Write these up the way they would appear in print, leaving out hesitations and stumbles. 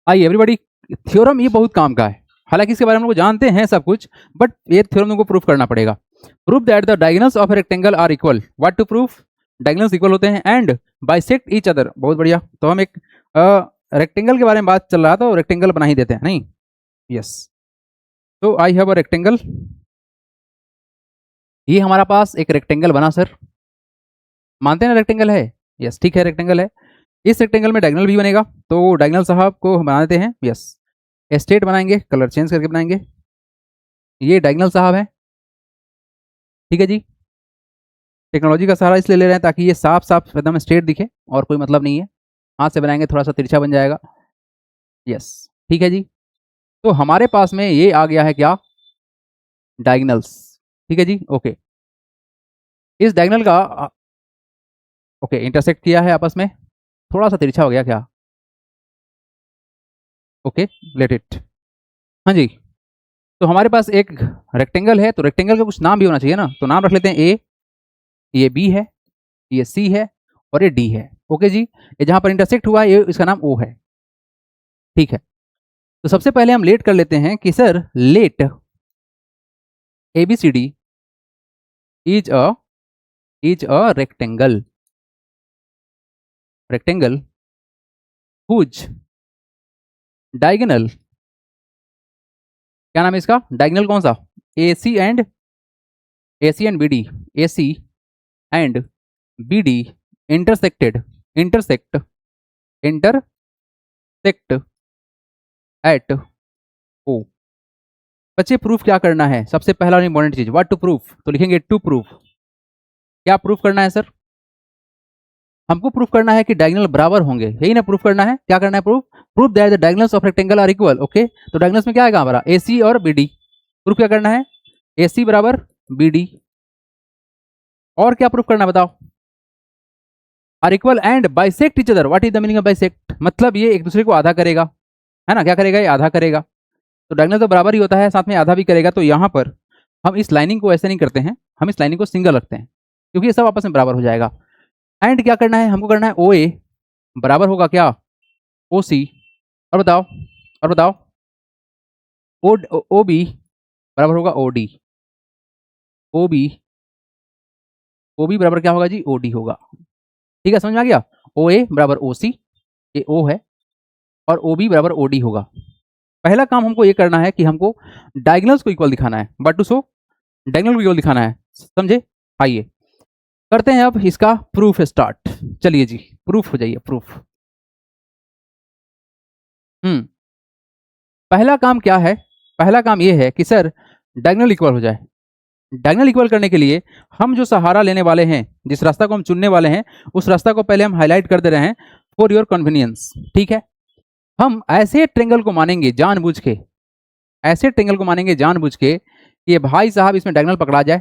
आइए everybody, theorem ये बहुत काम का है, हालांकि इसके बारे में हम लोग जानते हैं सब कुछ, बट ये थ्योरम तुमको प्रूफ करना पड़ेगा। Proof that the diagonals of a rectangle are equal. What to proof? Diagonals equal होते हैं एंड बाइसेक्ट ईच अदर। बहुत बढ़िया, तो हम एक रेक्टेंगल के बारे में बात चल रहा था, तो रेक्टेंगल बना ही देते हैं नहीं? यस। तो आई हैव अ रेक्टेंगल, ये हमारा पास एक रेक्टेंगल बना सर, मानते हैं ना रेक्टेंगल है? यस ठीक है, रेक्टेंगल है। इस रेक्टेंगल में डायगोनल भी बनेगा, तो डायगोनल साहब को हम बना देते हैं। यस, स्टेट बनाएंगे, कलर चेंज करके बनाएंगे। ये डायगोनल साहब है, ठीक है जी। टेक्नोलॉजी का सहारा इसलिए ले रहे हैं ताकि ये साफ साफ एकदम स्ट्रेट दिखे, और कोई मतलब नहीं है। हाथ से बनाएंगे थोड़ा सा तिरछा बन जाएगा। यस ठीक है जी। तो हमारे पास में ये आ गया है क्या? डायगोनल्स। ठीक है जी, ओके। इस डायगोनल का ओके इंटरसेक्ट किया है आपस में, थोड़ा सा तिरछा हो गया क्या? Okay, let it. हाँ जी। तो हमारे पास एक रेक्टेंगल है, तो रेक्टेंगल का कुछ नाम भी होना चाहिए ना, तो नाम रख लेते हैं ए, ये बी है, ये सी है, और ये डी है। ओके जी। ये जहां पर इंटरसेक्ट हुआ है ये इसका नाम ओ है, ठीक है। तो सबसे पहले हम लेट कर लेते हैं कि sir let A B C D is a rectangle, rectangle whose diagonal, क्या नाम है इसका? डायगोनल कौन सा? A C and B D, A C and B D intersected, intersect intersect at O. बच्चे प्रूफ क्या करना है? सबसे पहला और इंपॉर्टेंट चीज, व्हाट टू प्रूफ, तो लिखेंगे टू प्रूफ। क्या प्रूफ करना है सर? हमको प्रूफ करना है कि डायगोनल बराबर होंगे, यही ना प्रूफ करना है। क्या करना है proof? Proof that the diagonals of rectangle are equal. Okay, तो डायगोनल्स में क्या आएगा हमारा? ए सी और बी डी। प्रूफ क्या करना है? ए सी बराबर बी डी। और क्या प्रूफ करना है बताओ? Are equal and bisect each other. What is the meaning of bisect? मतलब ये एक दूसरे को आधा करेगा, है ना? क्या करेगा? ये आधा करेगा। तो डायगोनल तो बराबर ही होता है, साथ में आधा भी करेगा। तो यहाँ पर हम इस लाइनिंग को ऐसे नहीं करते हैं, हम इस लाइनिंग को सिंगल रखते हैं, क्योंकि ये सब आपस में बराबर हो जाएगा। एंड क्या करना है हमको? करना है ओ ए बराबर होगा क्या? ओ सी। और बताओ, और बताओ, ओ ओ बी बराबर होगा O D. O B, O B बराबर क्या होगा जी? ओ डी होगा। ठीक है, समझ में आ गया? ओ ए बराबर ओ सी, ये ओ है, और ओ बी बराबर ओ डी होगा। पहला काम हमको ये करना है कि हमको डायगोनल्स को इक्वल दिखाना है, बट टू शो डायगोनल को इक्वल दिखाना है, समझे? आइए करते हैं अब इसका प्रूफ स्टार्ट। चलिए जी, प्रूफ हो जाइए, प्रूफ। पहला काम क्या है? पहला काम ये है कि सर डायगोनल इक्वल हो जाए। डायगोनल इक्वल करने के लिए हम जो सहारा लेने वाले हैं, जिस रास्ता को हम चुनने वाले हैं, उस रास्ता को पहले हम हाईलाइट कर दे रहे हैं फॉर योर कन्वीनियंस। ठीक है, हम ऐसे ट्रेंगल को मानेंगे जानबूझ के, ऐसे ट्रेंगल को मानेंगे जानबूझ के कि ये भाई साहब इसमें डायगोनल पकड़ा जाए,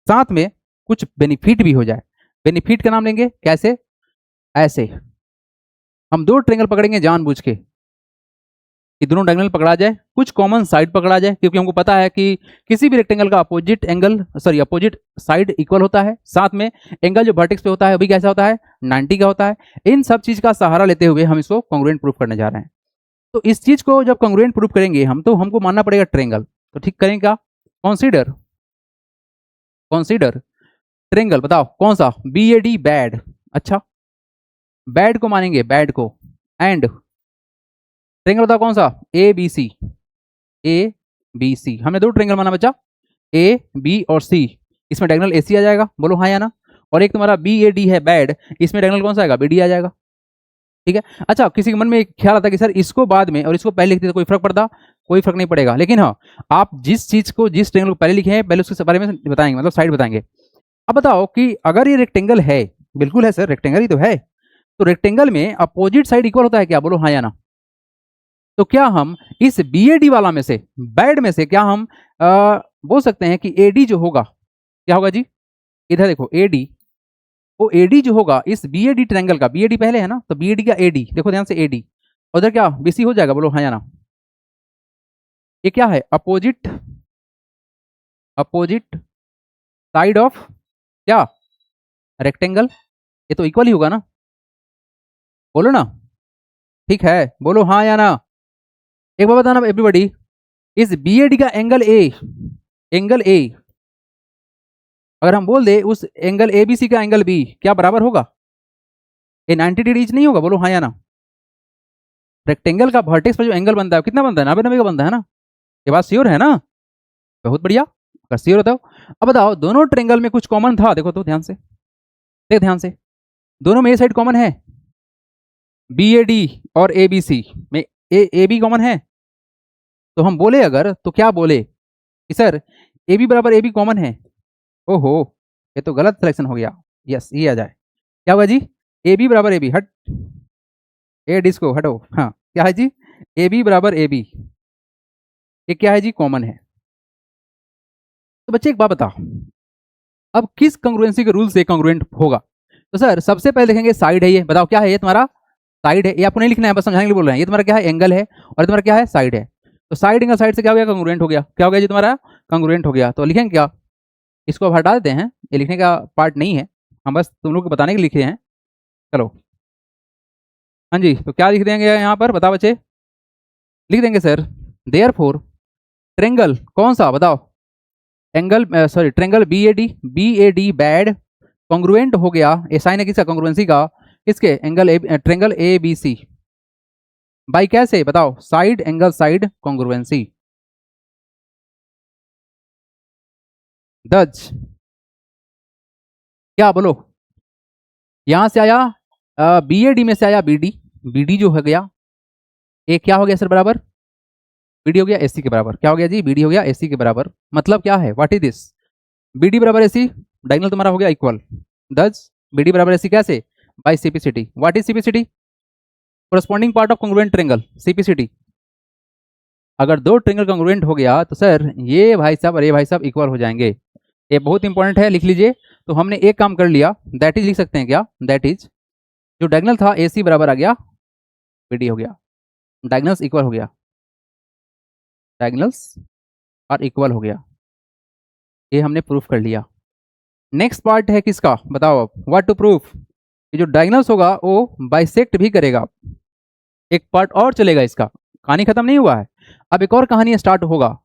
साथ में कुछ बेनिफिट भी हो जाए। बेनिफिट का नाम लेंगे कैसे? ऐसे हम दो ट्रेंगल पकड़ेंगे जानबूझ के कि दोनों डायगोनल पकड़ा जाए, कुछ कॉमन साइड पकड़ा जाए, क्योंकि हमको पता है कि किसी भी रेक्टेंगल का opposite angle, sorry opposite side equal होता है, साथ में एंगल जो वर्टेक्स पे होता है अभी कैसा होता है? 90 का होता है। इन सब चीज का सहारा लेते हुए हम इसको कॉन्ग्रुएंट प्रूफ करने जा रहे हैं। तो इस चीज को जब कॉन्ग्रुएंट प्रूफ करेंगे हम, तो हमको मानना पड़ेगा ट्रेंगल। तो ठीक करेंगे क्या? कॉन्सिडर, कॉन्सिडर ट्रेंगल, बताओ कौन सा? B A D, bad. अच्छा, बैड को मानेंगे, बैड को। एंड ट्रेंगल बताओ कौन सा? A B C, A B C. हमने दो ट्रेंगल माना बच्चा, ए बी और सी। इसमें डायगोनल ए सी आ जाएगा, बोलो हाँ या ना? और एक तुम्हारा बी ए डी है बैड, इसमें डायगोनल कौन सा आएगा? बी डी आ जाएगा। ठीक है। अच्छा, किसी के मन में एक ख्याल आता है कि सर इसको बाद में और इसको पहले लिखते तो कोई फर्क पड़ता? कोई फर्क नहीं पड़ेगा, लेकिन हाँ आप जिस चीज को, जिस ट्रेंगल को पहले लिखे हैं, पहले उसके बारे में बताएंगे, मतलब साइड बताएंगे। अब बताओ कि अगर ये रेक्टेंगल है, बिल्कुल है सर, रेक्टेंगल ही तो है, तो रेक्टेंगल में अपोजिट साइड इक्वल होता है क्या? बोलो हाँ या ना? तो क्या हम इस बी ए डी वाला में से, बैड में से, क्या हम बोल सकते हैं कि ए डी जो होगा, क्या होगा जी? इधर देखो ए डी, वो ए डी जो होगा इस बी ए डी ट्रैंगल का, बी ए डी पहले है ना, तो बी ए डी का ए डी देखो ध्यान से, ए डी उधर क्या बी सी हो जाएगा? बोलो हाँ या ना? ये क्या है? अपोजिट, अपोजिट साइड ऑफ क्या? रेक्टेंगल। ये तो इक्वल ही होगा ना? बोलो ना, ठीक है, बोलो हाँ या ना? एक बार बताना एवरीबॉडी, इस BAD का एंगल ए अगर हम बोल दे उस एंगल ABC का एंगल B क्या बराबर होगा? ये 90 डिग्री नहीं होगा? बोलो हाँ या ना। रेक्टेंगल का वर्टेक्स पर जो एंगल बनता है कितना बनता है? 90 का बनता है ना। ये बात श्योर है ना? बहुत बढ़िया, अगर श्योर होता हो। अब बताओ दोनों ट्रेंगल में कुछ कॉमन था? देखो तो ध्यान से, देख ध्यान से, दोनों में ये साइड कॉमन है, BAD और ABC में AB कॉमन है। तो हम बोले अगर तो क्या बोले कि सर AB बराबर AB कॉमन है। ओहो, ये तो गलत सिलेक्शन हो गया। यस, ये आ जाए, क्या होगा जी? AB बराबर AB, हट ए डिस्को हटो। हाँ, क्या है जी? AB बराबर AB, ये क्या है जी? कॉमन है। तो बच्चे एक बात बताओ, अब किस कंग्रुएंसी के रूल से कंग्रुएंट होगा? तो सर सबसे पहले देखेंगे साइड है, ये बताओ क्या है? ये तुम्हारा साइड है, ये आपको नहीं लिखना है, बस समझाने के लिए बोल रहे हैं। ये तुम्हारा क्या है? एंगल है, और तुम्हारा क्या है? साइड है। तो साइड एंगल साइड से क्या हो गया? कंग्रुएंट हो गया। क्या हो गया जी तुम्हारा? कंग्रुएंट हो गया। तो लिखेंगे क्या? इसको अब हटा देते हैं, ये लिखने का पार्ट नहीं है, हम बस तुम लोग को बताने के लिए लिखे हैं। चलो, हाँ जी, तो क्या लिख देंगे यहाँ पर? बताओ बच्चे, लिख देंगे सर देयरफॉर ट्रेंगल कौन सा बताओ? Angle sorry triangle BAD bad congruent हो गया। ये साइन है किसका? कॉन्ग्रुएंसी का। किसके? एंगल ट्रेंगल ABC बाई कैसे बताओ? Side angle side congruency. दज क्या बोलो? यहां से आया BAD में से आया BD जो हो गया, ये क्या हो गया सर? बराबर BD हो गया AC के बराबर। क्या हो गया जी? BD हो गया AC के बराबर। मतलब क्या है? What is this? BD बराबर AC, डायगोनल तुम्हारा हो गया इक्वल। दस BD बराबर AC कैसे? By CPCT। What is CPCT? Corresponding part of congruent triangle, CPCT। अगर दो ट्रेंगल कॉन्ग्रुएंट हो गया तो सर ये भाई साहब और ये भाई साहब इक्वल हो जाएंगे। ये बहुत इंपॉर्टेंट है, लिख लीजिए। तो हमने एक काम कर लिया, दैट इज लिख सकते हैं क्या? दैट इज जो डायगोनल था AC बराबर आ गया BD हो गया, डायगोनल्स इक्वल हो गया, डायगोनल्स और इक्वल हो गया। ये हमने प्रूफ कर लिया। नेक्स्ट पार्ट है किसका बताओ अब? What to proof? ये जो डायगोनल्स होगा वो बाइसेक्ट भी करेगा। एक पार्ट और चलेगा, इसका कहानी खत्म नहीं हुआ है, अब एक और कहानी स्टार्ट होगा।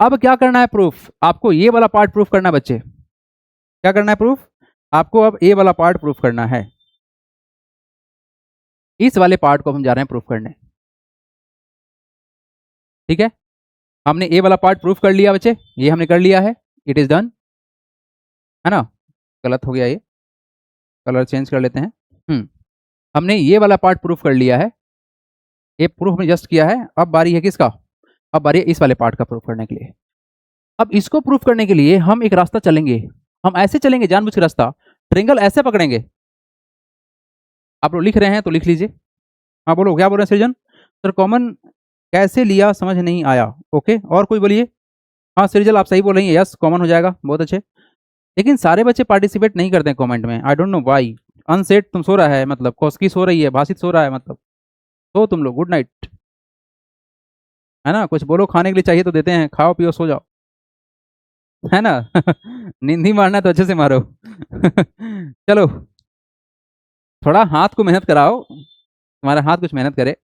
अब क्या करना है प्रूफ? आपको ये वाला पार्ट प्रूफ करना है बच्चे। क्या करना है प्रूफ? आपको अब ये वाला पार्ट प्रूफ करना है। इस वाले पार्ट को हम जा रहे हैं प्रूफ करने, ठीक है? हमने ये वाला पार्ट प्रूफ कर लिया बच्चे, ये हमने कर लिया है, इट इज डन, है ना? गलत हो गया, ये कलर चेंज कर लेते हैं। हमने ये वाला पार्ट प्रूफ कर लिया है, ये प्रूफ हमने जस्ट किया है। अब बारी है किसका? अब बारी है इस वाले पार्ट का प्रूफ करने के लिए। अब इसको प्रूफ करने के लिए हम एक रास्ता चलेंगे, हम ऐसे चलेंगे जानबूझ के रास्ता, ट्रेंगल ऐसे पकड़ेंगे। आप लोग लिख रहे हैं तो लिख लीजिए। हाँ बोलो, क्या बोल रहे हैं सृजन? सर कॉमन कैसे लिया समझ नहीं आया। ओके, और कोई बोलिए। हाँ सृजल आप सही बोल रही हैं, यस कॉमन हो जाएगा, बहुत अच्छे। लेकिन सारे बच्चे पार्टिसिपेट नहीं करते हैं कमेंट में, आई डोंट नो व्हाई। अनसेट तुम सो रहा है मतलब, कौसकी सो रही है, भाषित सो रहा है मतलब, तो तुम लोग गुड नाइट, है ना? कुछ बोलो, खाने के लिए चाहिए तो देते हैं, खाओ पियो सो जाओ, है ना? नींद ही मारना है तो अच्छे से मारो। चलो, थोड़ा हाथ को मेहनत कराओ, तुम्हारा हाथ कुछ मेहनत करे।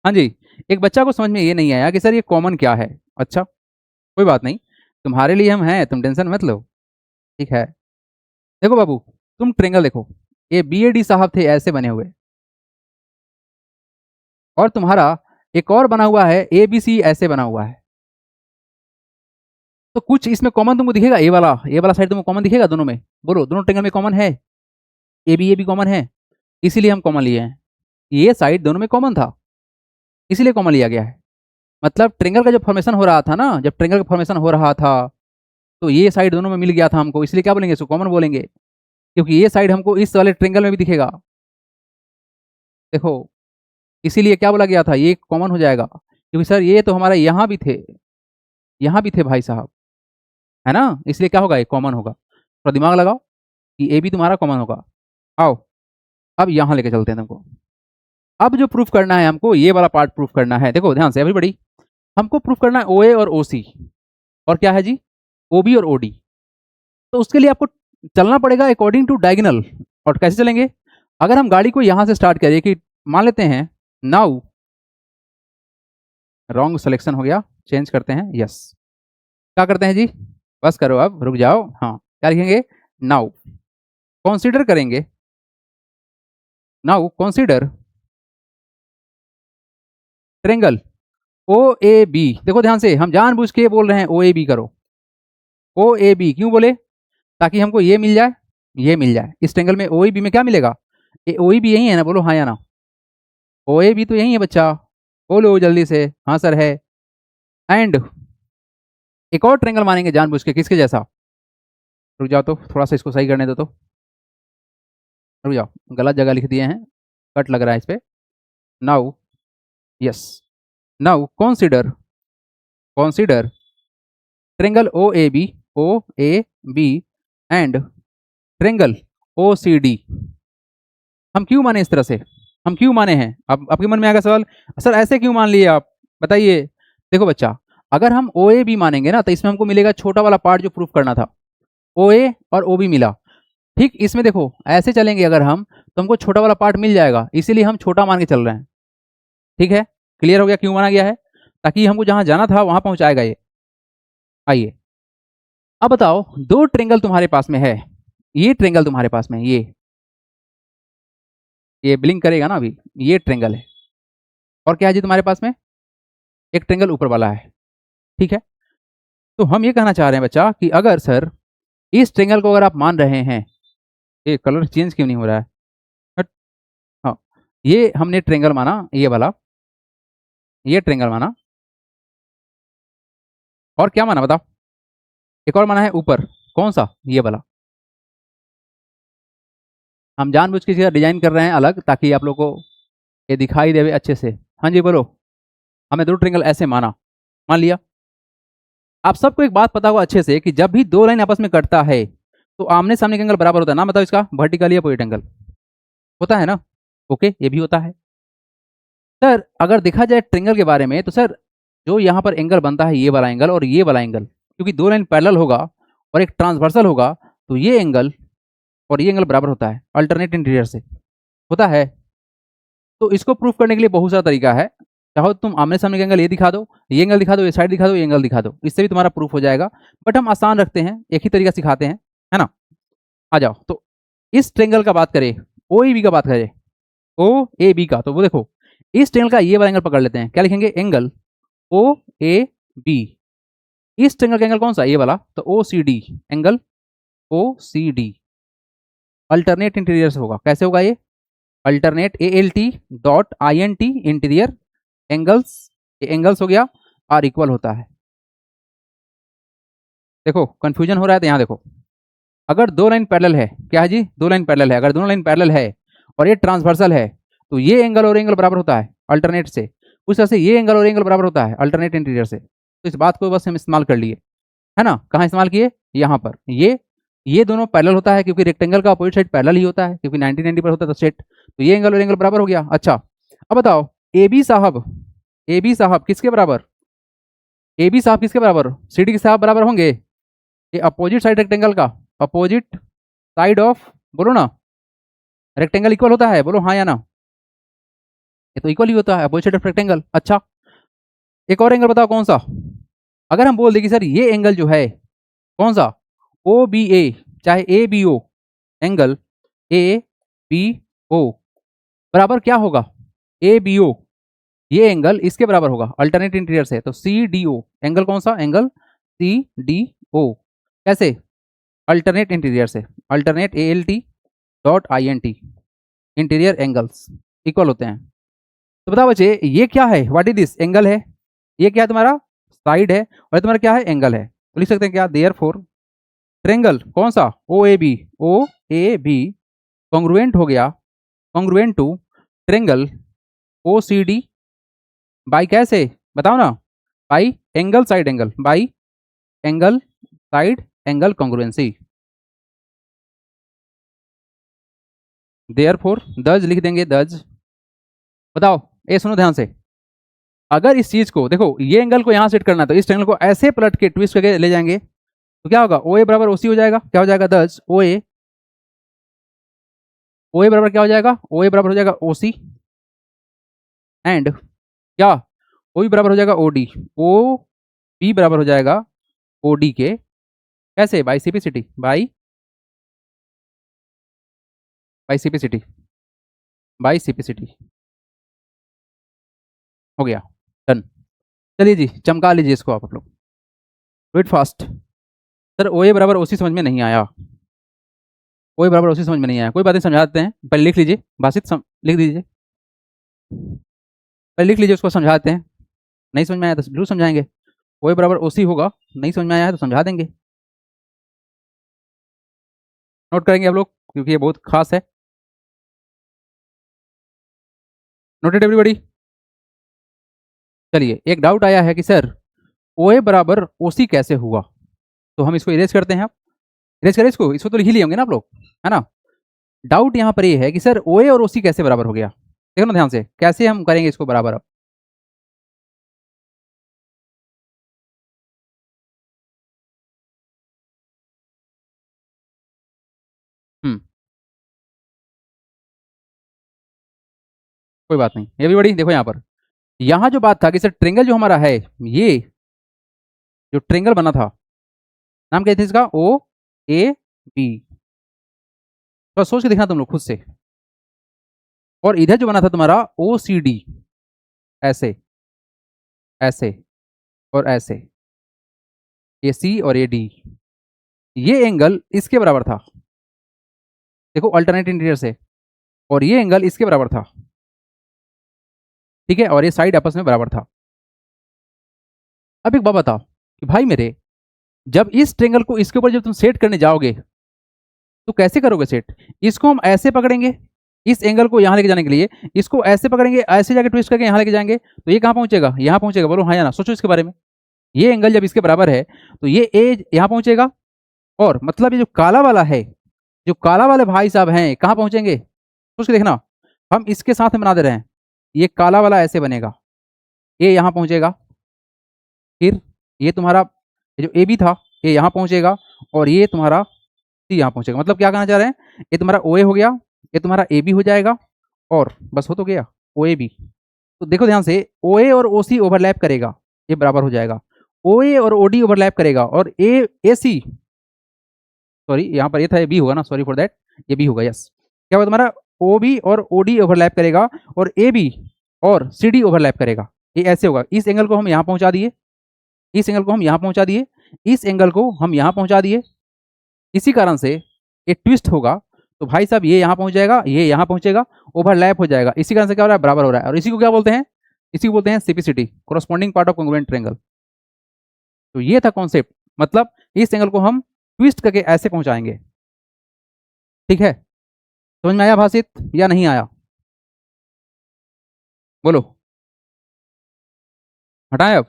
हाँ जी, एक बच्चा को समझ में ये नहीं आया कि सर ये कॉमन क्या है। अच्छा कोई बात नहीं, तुम्हारे लिए हम हैं, तुम टेंशन मत लो, ठीक है? देखो बाबू, तुम ट्रेंगल देखो, ये BAD साहब थे ऐसे बने हुए, और तुम्हारा एक और बना हुआ है ABC ऐसे बना हुआ है। तो कुछ इसमें कॉमन तुमको दिखेगा? ये वाला साइड तुमको कॉमन दिखेगा दोनों में? बोलो, दोनों ट्रेंगल में कॉमन है? AB कॉमन है, इसीलिए हम कॉमन लिए हैं। ये साइड दोनों में कॉमन था, इसीलिए कॉमन लिया गया है। मतलब ट्रेंगल का जब फॉर्मेशन हो रहा था ना, जब ट्रेंगल का फॉर्मेशन हो रहा था तो ये साइड दोनों में मिल गया था हमको, इसलिए क्या बोलेंगे? इसको कॉमन बोलेंगे, क्योंकि ये साइड हमको इस वाले ट्रेंगल में भी दिखेगा। देखो, इसीलिए क्या बोला गया था? ये कॉमन हो जाएगा, क्योंकि सर ये तो हमारा यहाँ भी थे भाई साहब, है ना? इसलिए क्या होगा? ये कॉमन होगा। थोड़ा दिमाग लगाओ कि AB तुम्हारा कॉमन होगा। आओ अब यहाँ लेके चलते हैं तुमको। अब जो प्रूफ करना है हमको, ये वाला पार्ट प्रूफ करना है। देखो ध्यान से एवरीबॉडी, हमको प्रूफ करना है OA और OC, और क्या है जी? OB और OD। तो उसके लिए आपको चलना पड़ेगा अकॉर्डिंग टू डायगोनल। और कैसे चलेंगे? अगर हम गाड़ी को यहाँ से स्टार्ट करें कि मान लेते हैं नाउ रॉन्ग सिलेक्शन हो गया, चेंज करते हैं, यस। क्या करते हैं जी, बस करो अब, रुक जाओ। हाँ, क्या लिखेंगे, नाउ कंसीडर करेंगे, now consider triangle O A B. देखो ध्यान से, हम जानबूझ के बोल रहे हैं ओ ए बी करो, ओ ए बी क्यों बोले, ताकि हमको ये मिल जाए, ये मिल जाए। इस ट्रेंगल में ओ ए बी में क्या मिलेगा, ये ओ ए बी यही है ना, बोलो हाँ या ना, ओ ए बी तो यही है बच्चा, बोलो जल्दी से, हाँ सर है। एंड एक और ट्रेंगल मानेंगे जानबूझ के, किसके जैसा, रुक जाओ तो थोड़ा सा इसको सही करने दो, तो रुक जाओ, गलत जगह लिख दिए हैं, कट लग रहा है इस पे। Now, yes, now consider, consider triangle O A B, O A B and triangle O C D. हम क्यों माने इस तरह से, हम क्यों माने हैं, अब आपके मन में आएगा सवाल, सर ऐसे क्यों मान लिए आप, बताइए। देखो बच्चा, अगर हम ओ ए बी मानेंगे ना, तो इसमें हमको मिलेगा छोटा वाला पार्ट जो प्रूफ करना था, ओ ए और ओ बी मिला। ठीक, इसमें देखो ऐसे चलेंगे अगर हम, तो हमको छोटा वाला पार्ट मिल जाएगा, इसीलिए हम छोटा मान के चल रहे हैं। ठीक है, क्लियर हो गया क्यों माना गया है, ताकि हमको जहां जाना था वहां पहुंचाएगा ये। आइए अब बताओ, दो ट्रेंगल तुम्हारे पास में है, ये ट्रेंगल तुम्हारे पास में, ये ब्लिंक करेगा ना अभी, ये ट्रेंगल है, और क्या है जी तुम्हारे पास में, एक ट्रेंगल ऊपर वाला है। ठीक है, तो हम ये कहना चाह रहे हैं बच्चा कि अगर सर इस ट्रेंगल को अगर आप मान रहे हैं, ये कलर चेंज क्यों नहीं हो रहा है, हट, हाँ, ये हमने ट्रेंगल माना, ये वाला, ये ट्रेंगल माना, और क्या माना बताओ, एक और माना है ऊपर, कौन सा, ये वाला। हम जानबूझ के इसका डिजाइन कर रहे हैं अलग, ताकि आप लोग को ये दिखाई देवे अच्छे से। हाँ जी बोलो, हमें दो ट्रेंगल ऐसे माना, मान लिया। आप सबको एक बात पता होगा अच्छे से कि जब भी दो लाइन आपस में कटता है, तो आमने सामने का एंगल बराबर होता है ना, बताओ इसका, वर्टिकल या पोइट एंगल होता है ना, ओके, ये भी होता है। सर अगर देखा जाए ट्रेंगल के बारे में, तो सर जो यहाँ पर एंगल बनता है, ये वाला एंगल और ये वाला एंगल, क्योंकि दो लाइन पैरेलल होगा और एक ट्रांसवर्सल होगा, तो ये एंगल और ये एंगल बराबर होता है, अल्टरनेट इंटीरियर से होता है। तो इसको प्रूफ करने के लिए बहुत सारा तरीका है, चाहो तुम आमने सामने का एंगल ये दिखा दो, ये एंगल दिखा दो, ये साइड दिखा दो, ये एंगल दिखा दो, इससे भी तुम्हारा प्रूफ हो जाएगा। बट हम आसान रखते हैं, एक ही तरीका सिखाते हैं, है ना। आ जाओ, तो इस ट्रेंगल का बात करें, ओ ए बी का बात करें, ओ ए बी का, तो वो देखो इस ट्रेंगल का ये वाला एंगल पकड़ लेते हैं, क्या लिखेंगे, एंगल ओ ए बी। इस ट्रेंगल का एंगल कौन सा, ये वाला, तो O C D, angle O C D alternate interior से होगा। कैसे होगा ये, alternate A L T dot I N T interior angles, ये एंगल्स हो गया, आर इक्वल होता है। देखो कंफ्यूजन हो रहा है, तो यहाँ देखो, अगर दो लाइन पैरेलल है, क्या है जी, दो लाइन पैरेलल है, अगर दोनों लाइन पैरेलल है और ये ट्रांसवर्सल है, तो ये एंगल और एंगल बराबर होता है अल्टरनेट से, उस तरह से ये एंगल और एंगल बराबर होता है अल्टरनेट इंटीरियर से। तो इस बात को बस हम इस्तेमाल कर लिए, है ना। कहाँ इस्तेमाल किए, यहाँ पर, ये दोनों पैरेलल होता है, क्योंकि रेक्टेंगल का अपोजिट साइड पैरेलल ही होता है, क्योंकि 90 पर होता है तो सेट, तो ये एंगल और एंगल बराबर हो गया। अच्छा, अब बताओ ए बी साहब, ए बी साहब किसके बराबर, ए बी साहब किसके बराबर, सी डी के साहब बराबर होंगे, ये अपोजिट साइड रेक्टेंगल का, अपोजिट साइड ऑफ, बोलो ना, रेक्टेंगल इक्वल होता है, बोलो हाँ या ना, ये तो इक्वल ही होता है, अपोजिट साइड ऑफ रेक्टेंगल। अच्छा, एक और एंगल बताओ कौन सा, अगर हम बोल दें कि सर ये एंगल जो है कौन सा, ओ बी ए, चाहे A B O, angle A B O बराबर क्या होगा, ए बी ओ, ये एंगल इसके बराबर होगा अल्टरनेट इंटीरियर से, तो सी डी ओ, एंगल कौन सा, एंगल सी डी ओ, कैसे, अल्टरनेट इंटीरियर से, alternate A L T dot I N T interior angles equal होते हैं। तो बताओ बच्चे ये क्या है, व्हाट इज दिस, एंगल है, ये क्या है तुम्हारा, साइड है, और तुम्हारा क्या है, एंगल है। तो लिख सकते हैं क्या, देयर फोर ट्रेंगल कौन सा, O A B, O A B congruent हो गया, congruent to triangle O C D by कैसे, बताओ ना, by angle side angle, by angle side angle congruency. Therefore thus लिख देंगे, दज। बताओ ये सुनो ध्यान से, अगर इस चीज को देखो, ये एंगल को यहां सेट करना है, तो इस ट्रेंगल को ऐसे पलट के ट्विस्ट करके ले जाएंगे, तो क्या होगा, ओ ए बराबर ओ सी हो जाएगा, क्या हो जाएगा, दज ओ ए, ओ ए बराबर क्या हो जाएगा, ओ ए बराबर हो जाएगा ओ सी, एंड क्या, ओ भी बराबर हो जाएगा ओ डी, ओ पी बराबर हो जाएगा ओ डी के, कैसे, बाई सीपीसिटी, बाई सीपीसिटी, बाई सीपीसिटी, हो गया, डन। चलिए जी, चमका लीजिए इसको आप लोग, वेट फास्ट। सर ओ ए बराबर ओसी समझ में नहीं आया, ओ ए बराबर ओसी समझ में नहीं आया, कोई बात नहीं, समझाते हैं, पहले लिख लीजिए, लिख दीजिए, पहले लिख लीजिए, उसको समझाते हैं। नहीं समझ में आया तो जरूर समझाएंगे, ओ ए बराबर ओसी होगा, नहीं समझ में आया है तो समझा देंगे, नोट करेंगे आप लोग क्योंकि ये बहुत खास है। Noted everybody. चलिए, एक डाउट आया है कि सर ओ ए बराबर ओ सी कैसे हुआ, तो हम इसको इरेज करते हैं। आप इरेज करें इसको, इसको तो लिख ही लिए होंगे ना आप लोग, है ना। डाउट यहाँ पर ये है कि सर ओ ए और ओ सी कैसे बराबर हो गया, देखो ना ध्यान से, कैसे हम करेंगे इसको बराबर। अब हम्म, कोई बात नहीं, एवरीबॉडी देखो यहाँ पर, यहाँ जो बात था कि सर ट्रेंगल जो हमारा है, ये जो ट्रेंगल बना था, नाम क्या था इसका, ओ ए बी, तो सोच के देखना तुम लोग खुद से। और इधर जो बना था तुम्हारा ओ सी डी, ऐसे, ऐसे और ऐसे, ए सी और ए डी, ये एंगल इसके बराबर था, देखो अल्टरनेट इंटीरियर से, और ये एंगल इसके बराबर था, ठीक है, और ये साइड आपस में बराबर था। अब एक बात बताओ कि भाई मेरे, जब इस ट्रेंगल को इसके ऊपर जब तुम सेट करने जाओगे तो कैसे करोगे सेट, इसको हम ऐसे पकड़ेंगे, इस एंगल को यहां लेके जाने के लिए इसको ऐसे पकड़ेंगे, ऐसे जाके ट्विस्ट करके यहां लेके जाएंगे, तो ये कहां पहुंचेगा, यहां पहुंचेगा, बोलो हाँ या ना, सोचो इसके बारे में। ये एंगल जब इसके बराबर है तो ये ए यहां पहुंचेगा, और मतलब ये जो काला वाला है, जो काला वाले भाई साहब हैं कहां पहुंचेंगे, सोच के देखना, हम इसके साथ में बना दे रहे हैं, ये काला वाला ऐसे बनेगा, ये यहां पहुंचेगा, फिर ये तुम्हारा ये जो ए बी था ये यहां पहुंचेगा, और ये तुम्हारा सी यहां पहुंचेगा, मतलब क्या कहना चाह रहे हैं, ये तुम्हारा ओ ए हो गया, ये तुम्हारा ए बी हो जाएगा, और बस हो तो गया ओ ए बी। तो देखो ध्यान से, ओ ए और ओ सी ओवरलैप करेगा, ये बराबर हो जाएगा, ओ ए और ओ डी ओवरलैप करेगा, और ए सी, सॉरी यहाँ पर ये था, ये बी होगा ना, सॉरी फॉर दैट, ये बी होगा, यस। क्या होगा तुम्हारा, ओ बी और ओ डी ओवरलैप करेगा, और ए बी और सी डी ओवरलैप करेगा, ये ऐसे होगा। इस एंगल को हम यहाँ पहुंचा दिए, इस एंगल को हम यहाँ पहुंचा दिए, इस एंगल को हम यहाँ पहुंचा दिए, इसी कारण से ये ट्विस्ट होगा, तो भाई साहब ये यहाँ पहुंच जाएगा, ये यहाँ पहुंचेगा, ओवरलैप हो जाएगा, इसी कारण से क्या हो रहा है, बराबर हो रहा है, और इसी को क्या बोलते हैं, इसी को बोलते हैं CPCT, corresponding part of congruent triangle. तो ये था कॉन्सेप्ट, मतलब इस एंगल को हम ट्विस्ट करके ऐसे पहुंचाएंगे, ठीक है। समझ में आया भाषित या नहीं आया, बोलो, हटाएं अब,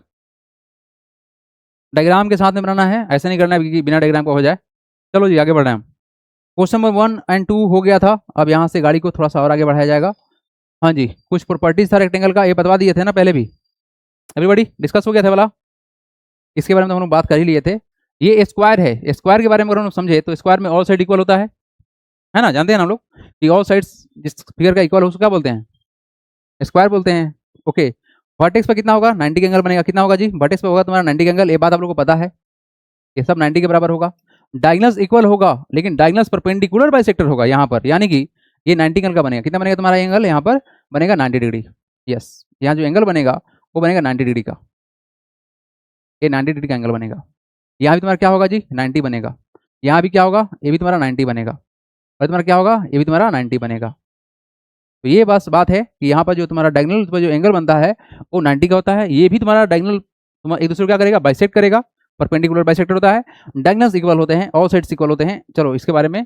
डायग्राम के साथ में बनाना है, ऐसे नहीं करना है कि बिना डायग्राम का हो जाए। चलो जी आगे बढ़ रहे हैं हम, क्वेश्चन नंबर 1 और 2 हो गया था, अब यहाँ से गाड़ी को थोड़ा सा और आगे बढ़ाया जाएगा। हाँ जी, कुछ प्रॉपर्टीज था रेक्टेंगल का, ये बता दिए थे ना पहले भी, एवरीबॉडी डिस्कस हो गया था वाला, इसके बारे में हम लोग बात कर ही लिए थे। ये स्क्वायर है, स्क्वायर के बारे में अगर हम समझे तो स्क्वायर में ऑल साइड इक्वल होता है ना, जानते हैं ना हम लोग कि ऑल साइड्स जिस फिगर का इक्वल हो उसको क्या बोलते हैं, स्क्वायर बोलते हैं। ओके, वर्टेक्स पर कितना होगा, 90 का एंगल बनेगा, कितना होगा जी, वर्टेक्स पे होगा तुम्हारा 90 का एंगल, ये बात आप लोग को पता है, ये सब 90 के बराबर होगा। डायगोनल्स इक्वल होगा, लेकिन डायगोनल्स परपेंडिकुलर बाइसेक्टर होगा यहाँ पर, यानी कि ये 90 एंगल का बनेगा, कितना बनेगा तुम्हारा एंगल, यहाँ पर बनेगा 90 डिग्री, यस, यहाँ जो एंगल बनेगा वो बनेगा 90 डिग्री का, ये 90 डिग्री का एंगल बनेगा। यहाँ भी तुम्हारा क्या होगा जी, 90 बनेगा, यहाँ भी क्या होगा, ये भी तुम्हारा 90 बनेगा, और तुम्हारा क्या होगा, ये भी तुम्हारा 90 बनेगा। तो ये बस बात है कि यहाँ पर जो तुम्हारा डायगोनल पर जो एंगल बनता है वो 90 का होता है, ये भी तुम्हारा डायगोनल तुम्हारा एक दूसरे को क्या करेगा, बाइसेक्ट करेगा, परपेंडिकुलर बाइसेक्टर होता है, डायगोनल्स इक्वल होते हैं, ऑल साइड्स इक्वल होते हैं। चलो इसके बारे में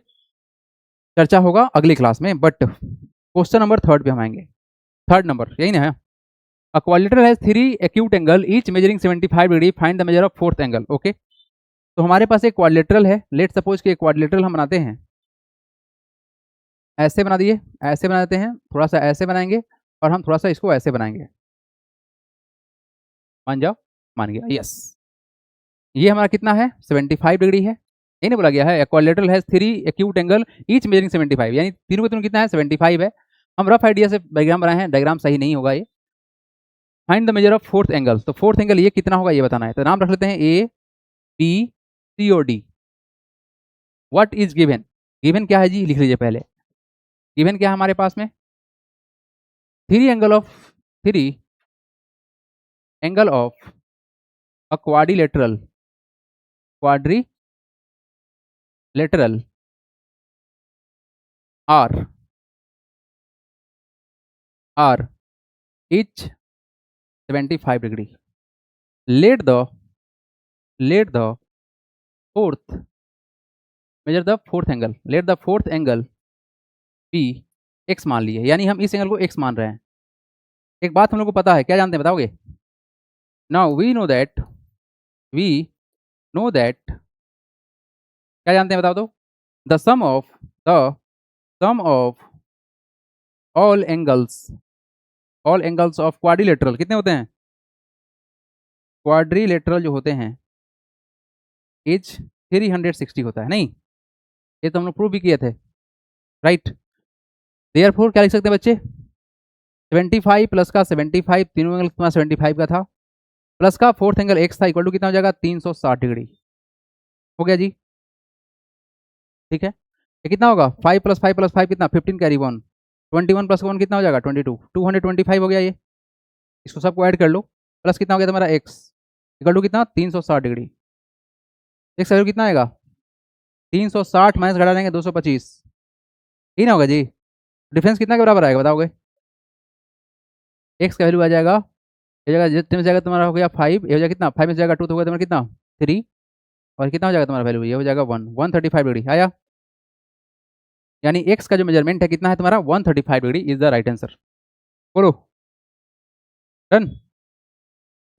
चर्चा होगा अगली क्लास में, बट क्वेश्चन नंबर 3 पे हम आएंगे, 3 नंबर यही ना है, अ quadrilateral has 3 acute angle each measuring 75 degree, find the measure of 4th angle. Okay, तो हमारे पास एक क्वाड्रिलेटरल है, लेट सपोज कि एक क्वाड्रिलेटरल हम बनाते हैं, ऐसे बना दिए, ऐसे बना देते हैं, थोड़ा सा ऐसे बनाएंगे, और हम थोड़ा सा इसको ऐसे बनाएंगे, मान जाओ, मान गया, यस। ये हमारा कितना है, 75 डिग्री है, यही नहीं बोला गया है, quadrilateral has 3 acute angle each measuring 75, यानी तीनों का तीनों कितना है, 75 है। हम रफ आइडिया से डायग्राम बनाए हैं, डायग्राम सही नहीं होगा ये, find the measure of fourth angle, तो फोर्थ एंगल ये कितना होगा ये बताना है, तो नाम रख लेते हैं ए बी सी और D. What is given, given क्या है जी, लिख लीजिए पहले। गिवन क्या है हमारे पास में, three angle of a quadrilateral are each 75 degree. Let the fourth measure the fourth angle. Let the fourth angle be x मान लिए, यानी हम इस एंगल को x मान रहे हैं। एक बात हम लोग को पता है, क्या जानते हैं बताओगे? Now we know that क्या जानते हैं बताओ तो? The sum of all angles of quadrilateral कितने होते हैं? क्वाड्रिलेटरल जो होते हैं इज 360 होता है, नहीं ये तो हम लोग प्रूव भी किए थे, राइट। देयरफॉर क्या लिख सकते हैं बच्चे, 75 प्लस का 75, तीनों एंगल तुम्हारा 75 का था, प्लस का फोर्थ एंगल एक्स था, इक्वल टू कितना हो जाएगा 360 डिग्री। हो गया जी, ठीक है। ये कितना होगा 5 प्लस 5 प्लस 5 कितना 15 कैरी 1, 21 प्लस 1 कितना हो जाएगा 22, 225 हो गया ये। इसको सबको ऐड कर लो, प्लस कितना हो गया तुम्हारा एक्स इक्वल टू कितना 360 डिग्री। एक्स वैल्यू कितना आएगा 360 माइनस घटा देंगे 225, ही ना होगा जी। डिफरेंस कितना के बराबर आएगा बताओगे? एक्स का वैल्यू आ जाएगा, ये जगह जितने में जाएगा तुम्हारा हो गया 5, ये हो जाएगा कितना 5 में जाएगा 2 तो होगा तुम्हारा कितना 3, और कितना हो जाएगा तुम्हारा वैल्यू, ये हो जाएगा 135 डिग्री आया। यानी एक्स का जो मेजरमेंट है कितना है तुम्हारा 135 degree is the right answer. बोलो डन।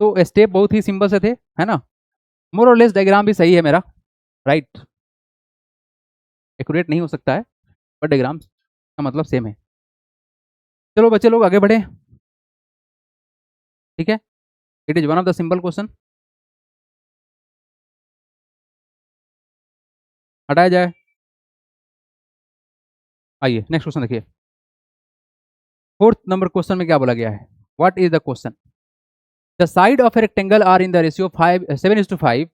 तो स्टेप बहुत ही सिंपल से थे, है ना। मोर और लेस डायग्राम भी सही है मेरा, राइट। एक्यूरेट नहीं हो सकता है बट डायग्राम का मतलब सेम है। चलो बच्चे लोग आगे बढ़े, ठीक है। It is one of the simple question, हटाया जाए। आइए नेक्स्ट क्वेश्चन देखिए। फोर्थ नंबर क्वेश्चन में क्या बोला गया है, what is the question, the side of a rectangle are in the ratio 7:5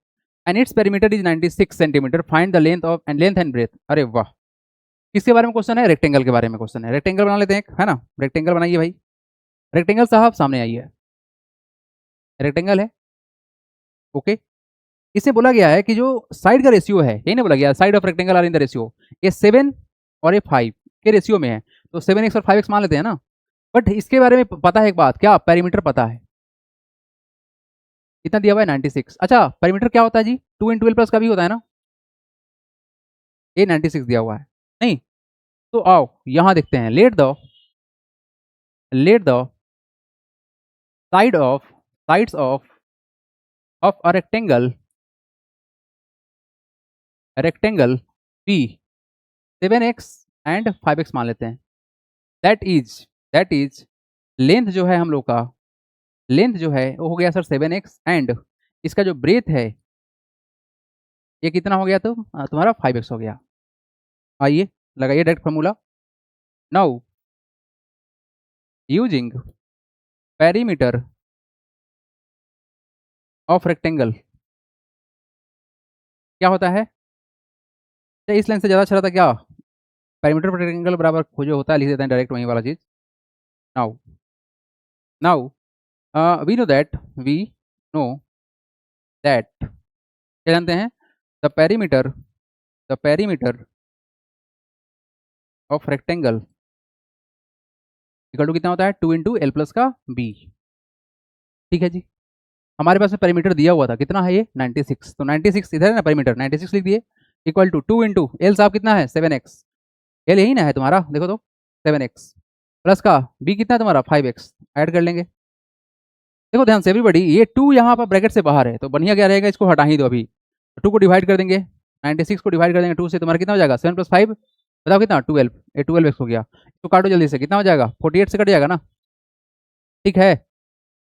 and its perimeter is 96 centimetre, find the length and breadth. अरे वाह, किसके बारे में क्वेश्चन है, रेक्टेंगल के बारे में क्वेश्चन है। रेक्टेंगल बना लेते हैं एक, है ना, रेक्टेंगल बनाइए भाई। रेक्टेंगल साहब सामने आइए, रेक्टेंगल है, ओके। इसमें बोला गया है कि जो साइड का रेशियो है, यही ना बोला गया, side of rectangle are in the ratio, ये 7 और ये 5 के रेशियो में है, तो 7x और 5x मान लेते हैं ना। बट इसके बारे में पता है एक बात, क्या पेरीमीटर पता है, कितना दिया हुआ है 96। अच्छा पेरीमीटर क्या होता है जी, 2 × 12 प्लस का भी होता है ना, ये 96 दिया हुआ है नहीं। तो आओ यहां देखते हैं, let the sides of a rectangle be 7x and 5x मान लेते हैं। दैट इज लेंथ जो है हम लोग का, लेंथ जो है वो हो गया सर 7x एंड इसका जो ब्रेथ है ये कितना हो गया, तो तुम्हारा 5x हो गया। आइए लगाइए direct formula. Now using perimeter of rectangle क्या होता है, इस लाइन से ज़्यादा अच्छा रहता क्या, पेरीमीटर ऑफ रेक्टेंगल बराबर जो होता है लिख देते हैं डायरेक्ट वही वाला चीज़। नाउ वी नो दैट क्या जानते हैं, the perimeter of rectangle equal to कितना होता है 2 × L प्लस का B, ठीक है जी। हमारे पास में पेरीमीटर दिया हुआ था, कितना है ये 96, तो 96 इधर है ना, पेरीमीटर 96 लिख दिए, इक्वल टू 2 × L साहब कितना है 7x, L यही ना है तुम्हारा, देखो तो 7x प्लस का B कितना है तुम्हारा 5x, ऐड कर लेंगे। देखो ध्यान से एवरीबॉडी, ये 2 यहाँ पर ब्रैकेट से बाहर है, तो बढ़िया क्या रहेगा, इसको हटा ही दो अभी। 2 को डिवाइड कर देंगे, 96 को डिवाइड कर देंगे 2 से, तुम्हारा कितना हो जाएगा 7 + 5 बताओ कितना 12, ये 12x हो गया। तो काटो जल्दी से, कितना हो जाएगा 48 से कट जाएगा ना, ठीक है।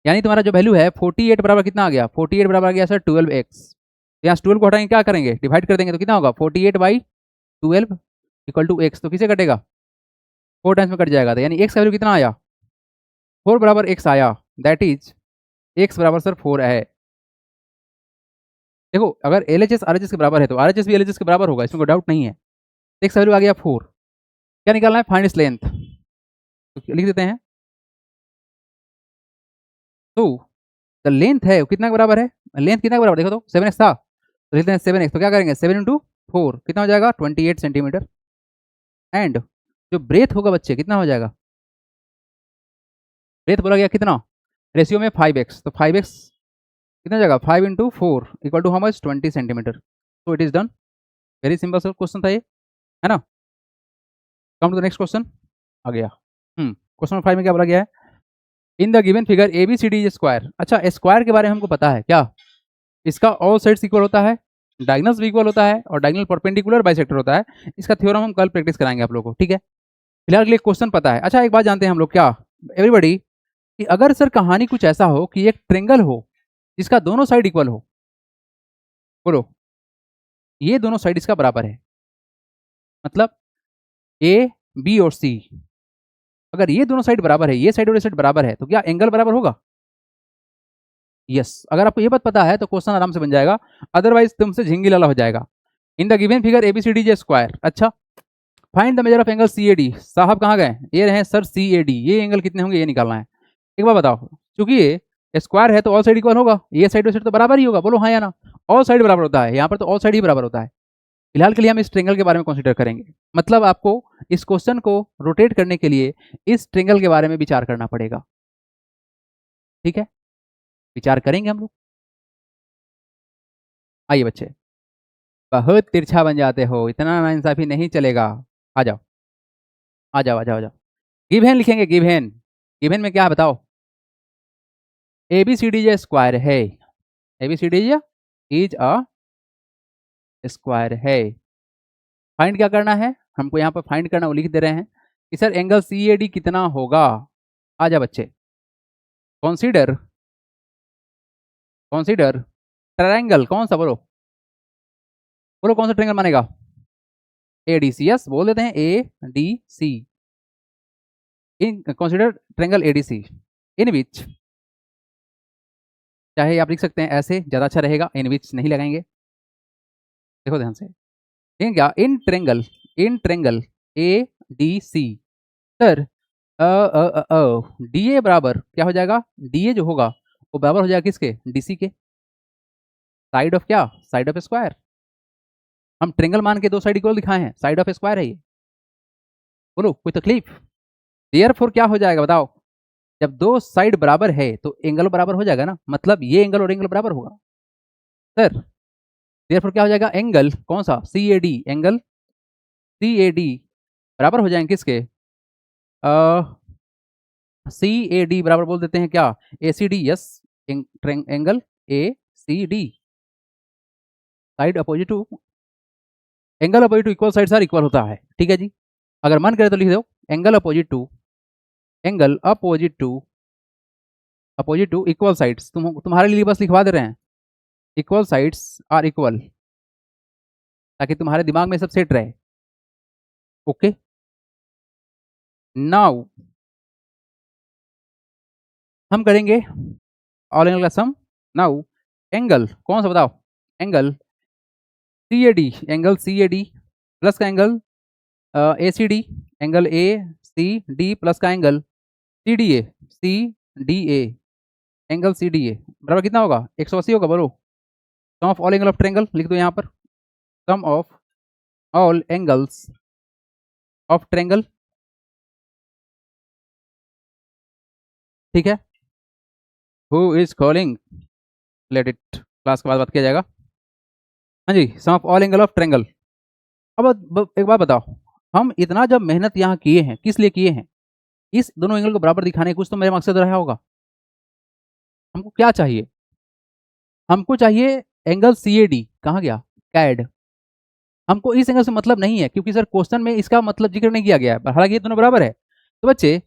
यानी तुम्हारा जो वैल्यू है 48 बराबर कितना आ गया, 48 बराबर आ गया सर 12x। यहाँ 12 को हटाएंगे क्या करेंगे, डिवाइड कर देंगे, तो कितना होगा 48/12 इक्वल टू x, तो किसे कटेगा 4 टाइम्स में कट जाएगा, तो यानी x का वैल्यू कितना आया 4 बराबर x आया। दैट इज x बराबर सर 4 है। देखो अगर LHS RHS के बराबर है तो RHS भी LHS के बराबर होगा, इसमें कोई डाउट नहीं है। x का वैल्यू आ गया 4, क्या निकालना है, फाइंड इट्स लेंथ, तो लिख देते हैं। तो द लेंथ है वो कितना के बराबर है, लेंथ कितना के बराबर देखो तो 7x था, तो लिखते हैं 7x, तो क्या करेंगे 7 इंटू 4 कितना हो जाएगा 28 सेंटीमीटर। एंड जो ब्रेथ होगा बच्चे कितना हो जाएगा, ब्रेथ बोला गया कितना, रेशियो में 5x, तो 5x कितना हो जाएगा 5 into 4 equal to how much 20 centimetre. तो it is done, very simple sir question था ये, है ना। Come to the next question, आ गया। क्वेश्चन नंबर 5 में क्या बोला गया है, in the given figure A B C D square. अच्छा स्क्वायर के बारे में हमको पता है क्या, इसका ऑल साइड्स इक्वल होता है, डायगोनल्स भी इक्वल होता है और डायगोनल परपेंडिकुलर बाइसेक्टर होता है। इसका थ्योरम हम कल प्रैक्टिस कराएंगे आप लोगों को, ठीक है। फिलहाल के लिए क्वेश्चन पता है। अच्छा एक बात जानते हैं हम लोग क्या एवरीबॉडी, कि अगर सर कहानी कुछ ऐसा हो कि एक ट्रेंगल हो जिसका दोनों साइड इक्वल हो, बोलो ये दोनों साइड इसका बराबर है, मतलब ए बी और सी, अगर ये दोनों साइड बराबर है, ये साइड और ये साइड बराबर है, तो क्या एंगल बराबर होगा, यस। अगर आपको ये बात पता है तो क्वेश्चन आराम से बन जाएगा, अदरवाइज तुमसे झिंगी लाला हो जाएगा। In the given figure ABCD square. अच्छा find the measure of angle C A D, साहब कहाँ गए, ये रहे सर सी ए डी, ये एंगल कितने होंगे ये निकालना है। एक बार बताओ, क्योंकि ये स्क्वायर है तो ऑल साइड इक्वल होगा, ये साइड और साइड तो बराबर ही होगा, बोलो हाँ या ना, ऑल साइड बराबर होता है, यहाँ पर तो ऑल साइड ही बराबर होता है। फिलहाल के लिए हम इस ट्रेंगल के बारे में कंसीडर करेंगे, मतलब आपको इस क्वेश्चन को रोटेट करने के लिए इस ट्रेंगल के बारे में विचार करना पड़ेगा, ठीक है, विचार करेंगे हम लोग। आइए बच्चे, बहुत तिरछा बन जाते हो, इतना नाइंसाफी नहीं चलेगा, आ जाओ आ जाओ आ जाओ आ जाओ। गिवन लिखेंगे, गिवन, गिवन में क्या है बताओ, एबीसीडी जो स्क्वायर है, एबीसीडी इज अ स्क्वायर है। फाइंड क्या करना है हमको, यहाँ पर फाइंड करना वो लिख दे रहे हैं कि sir angle C A D कितना होगा। आ जा बच्चे, कॉन्सिडर कॉन्सिडर ट्रायंगल, कौन सा बोलो, बोलो कौन सा ट्रायंगल मानेगा, ए डी सी, यस बोल देते हैं A D C, in consider triangle A D C in which, चाहे आप लिख सकते हैं ऐसे ज़्यादा अच्छा रहेगा, इन विच नहीं लगाएंगे, देखो ध्यान से, ठीक है क्या, in triangle A D C, sir D A बराबर क्या हो जाएगा, डी ए जो होगा वो बराबर हो जाएगा किसके, डी सी के, साइड ऑफ क्या, साइड ऑफ स्क्वायर, हम ट्रेंगल मान के दो साइड इक्वल दिखाए हैं, साइड ऑफ स्क्वायर है ये, बोलो कोई तकलीफ, देयरफॉर क्या हो जाएगा बताओ, जब दो साइड बराबर है तो एंगल बराबर हो जाएगा ना, मतलब ये एंगल और एंगल बराबर होगा सर, देयरफॉर क्या हो जाएगा, एंगल कौन सा C A D, angle C A D बराबर हो जाएंगे किसके, सी ए डी बराबर बोल देते हैं क्या, A C D, yes, angle A C D, side opposite to, angle opposite to equal side sir equal होता है, ठीक है जी। अगर मन करे तो लिख दो angle opposite to, angle opposite to equal sides, तुम्हारे लिए बस लिखवा दे रहे हैं, इक्वल साइड्स आर इक्वल, ताकि तुम्हारे दिमाग में सब सेट रहे, ओके। नाउ हम करेंगे ऑल एंगल का सम। नाउ एंगल कौन सा बताओ, angle C A D, angle C A D plus का angle A C D, angle A C D plus का angle C D A, angle C D A बराबर कितना होगा 180 होगा, बोलो sum of all angle of triangle लिख दो यहाँ पर, sum of all angles of triangle, ठीक है। Who is calling, let it, class के बाद बात किया जाएगा। हाँ जी, सम of all angle of triangle. अब एक बात बताओ, हम इतना जब मेहनत यहाँ किए हैं किस लिए किए हैं, इस दोनों एंगल को बराबर दिखाने कुछ तो मेरा मकसद रहा होगा। हमको क्या चाहिए, हमको चाहिए एंगल सी ए डी, कहाँ गया कैड, हमको इस एंगल से मतलब नहीं है क्योंकि सर क्वेश्चन में इसका मतलब जिक्र नहीं किया गया है, हालांकि ये दोनों बराबर है। तो बच्चे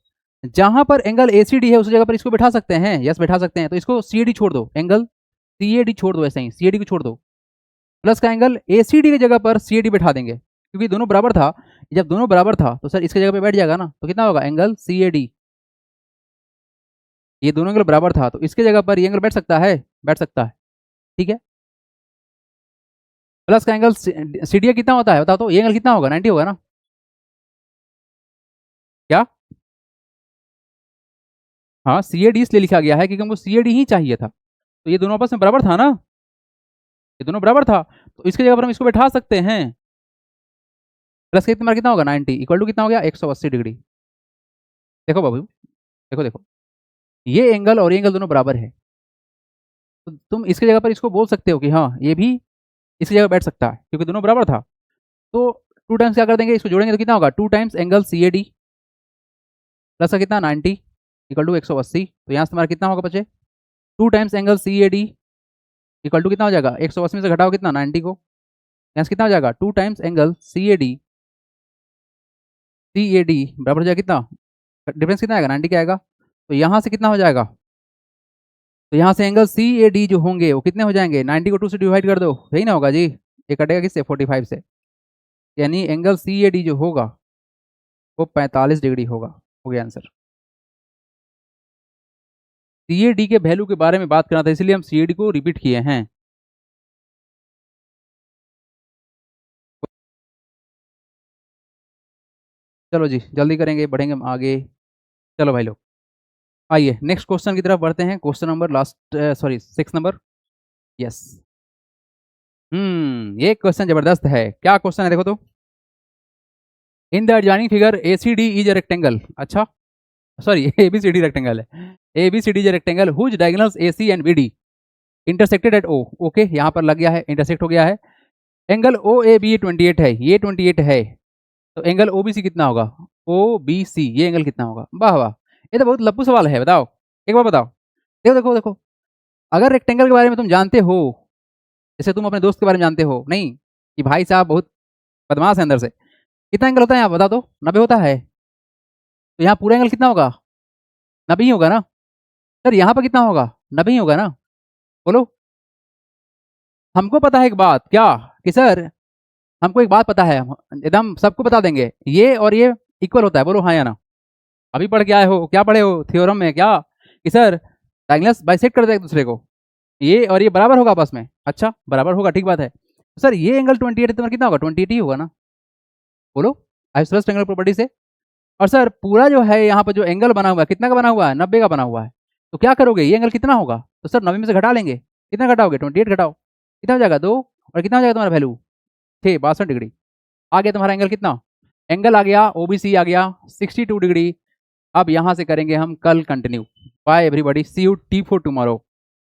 जहां पर एंगल ए सी डी है उस जगह पर इसको बैठा सकते हैं, यस बैठा सकते हैं, तो इसको सी ए डी छोड़ दो, एंगल सी ए डी छोड़ दो, ऐसे ही सी ए डी को छोड़ दो, प्लस का एंगल ए सी डी की जगह पर सी ए डी बैठा देंगे, क्योंकि दोनों बराबर था, जब दोनों बराबर था तो सर इसकी जगह पे बैठ जाएगा ना, तो कितना होगा एंगल सी ए डी, ये दोनों एंगल बराबर था, तो इसके जगह पर ये एंगल बैठ सकता है, बैठ सकता है, ठीक है। प्लस का एंगल सीडीए कितना होता है बताओ तो, ये एंगल कितना होगा, 90 होगा ना, क्या? हाँ, सी ए डी इसलिए लिखा गया है क्योंकि हमको सी ए डी ही चाहिए था, तो ये दोनों आपस में बराबर था ना, ये दोनों बराबर था, तो इसकी जगह पर हम इसको बैठा सकते हैं। प्लस का इस्तेमाल कितना होगा, 90 इक्वल टू कितना हो गया, 180 डिग्री। देखो बाबू, देखो देखो, ये एंगल और ये एंगल दोनों बराबर है, तो तुम इसकी जगह पर इसको बोल सकते हो कि हाँ ये भी इसकी जगह बैठ सकता है क्योंकि दोनों बराबर था। तो टू टाइम्स क्या कर देंगे, इसको जोड़ेंगे तो कितना होगा, two times angle C A D plus का कितना 90 इक्वल टू 180, तो यहाँ से तुम्हारा कितना होगा बच्चे, two times angle C A D equal to कितना हो जाएगा, 180 में से घटाओ कितना 90 को, यहाँ से कितना हो जाएगा, two times angle C A D बराबर हो जाएगा कितना, डिफरेंस कितना आएगा 90 का आएगा, तो यहाँ से कितना हो जाएगा, तो यहाँ से एंगल सी ए डी जो होंगे वो कितने हो जाएंगे, 90 को 2 से डिवाइड कर दो, यही ना होगा जी, ये कटेगा किससे 45 से, यानी एंगल सी ए डी जो होगा वो 45 डिग्री होगा, हो गया आंसर। सी ए डी के वैल्यू के बारे में बात करना था इसलिए हम सी ए डी को रिपीट किए हैं। चलो जी जल्दी करेंगे, बढ़ेंगे हम आगे। चलो भाई लोग, आइए नेक्स्ट क्वेश्चन की तरफ बढ़ते हैं, question number last, sorry 6 number, yes. ये क्वेश्चन जबरदस्त है, क्या क्वेश्चन है देखो तो, in the adjoining figure A C D is a rectangle, अच्छा sorry A B C D rectangle है, A B C D is a rectangle whose diagonals A C and B D intersected at O, okay यहाँ पर लग गया है, intersect हो गया है, एंगल ओ ए बी 28 है, ये 28 है, तो एंगल ओ बी सी कितना होगा, ओ बी सी ये एंगल कितना होगा, वाह वाह, ये तो बहुत लप्पू सवाल है, बताओ एक बार बताओ, देखो देखो देखो, अगर रेक्टेंगल के बारे में तुम जानते हो, जैसे तुम अपने दोस्त के बारे में जानते हो नहीं कि भाई साहब बहुत बदमाश है अंदर से, कितना एंगल होता है यहाँ बता दो, 90 होता है, तो यहाँ पूरा एंगल कितना होगा, 90 ही होगा ना, सर यहाँ पर कितना होगा, 90 ही होगा ना, बोलो। हमको पता है एक बात, क्या कि सर हमको एक बात पता है, हम एकदम सबको बता देंगे, ये और ये इक्वल होता है, बोलो हाँ या ना, अभी पढ़ के आए हो, क्या पढ़े हो थ्योरम में, क्या कि सर डायगोनल्स बाइसेक्ट कर दे एक दूसरे को, ये और ये बराबर होगा आपस में, अच्छा बराबर होगा, ठीक बात है, तो सर ये एंगल 28 तुम्हारा कितना होगा, 28 ही होगा ना, बोलो आइसोसेलेस एंगल प्रॉपर्टी से। और सर पूरा जो है यहाँ पर जो एंगल बना हुआ है कितना का बना हुआ है, 90 का बना हुआ है, तो क्या करोगे, ये एंगल कितना होगा, तो सर 90 में से घटा लेंगे, कितना घटाओगे 28 घटाओ, कितना हो जाएगा 2, और कितना हो जाएगा तुम्हारा वैल्यू 62 डिग्री, आ गया तुम्हारा एंगल कितना, एंगल आ गया ओबीसी आ गया 62 डिग्री। अब यहाँ से करेंगे हम कल continue, bye everybody, see you T for tomorrow.